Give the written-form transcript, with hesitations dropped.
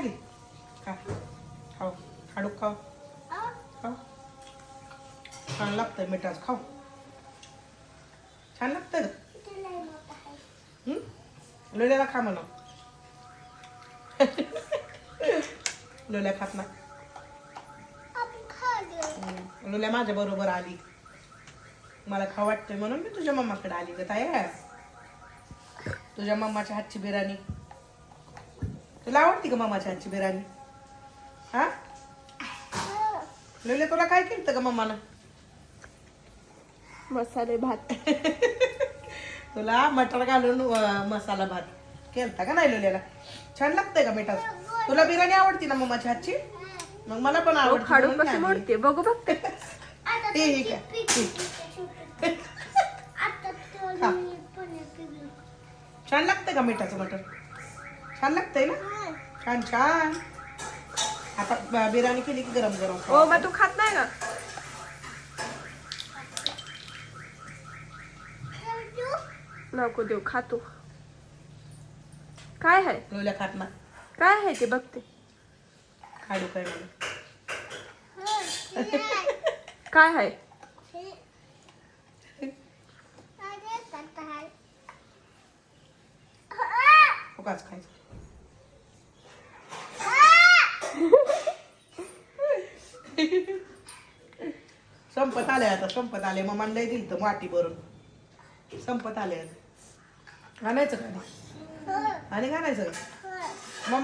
की खा खाऊ हाडूक खाऊ खाऊ छान लागतंय मिठाचं खाऊ छान लागतंय लोल्याला खा म्हणा लोल्या खात ना लोल्या माझ्या बरोबर आली मला खाऊ वाटतंय म्हणून मी तुझ्या मम्माकडे आली ग ताई तुझ्या मम्माच्या हातची बिर्याणी तुला आवडती का मम्माच्या हातची बिर्याणी हा लोल्या तुला काय केलं का मम्मानं मसाले भात तुला मटर घालून मसाला भात केलता का नाही लोल्याला छान लागतंय का मिठाचं तुला बिर्याणी आवडती ना मम्माच्या हातची मग मला पण आवडते खाडू म्हणून मी कशी आणली. मोडते बघू बघते ठीक आहे ठीक. खा. छान लागतंय का मिठाचं मटर छान लागतंय ना छान छान आता बिर्याणी केली की गरम गरम खा. ओ मग तू खात नाही का नको देऊ खातो काय आहे लोल्या खात ना काय आहे ते बघते खाडू काय मला काय आहे उगाच खायचं संपत आले आता संपत आले मग लय दिल तर वाटी भरून संपत आले आता आणायचं का आणि घालायचं का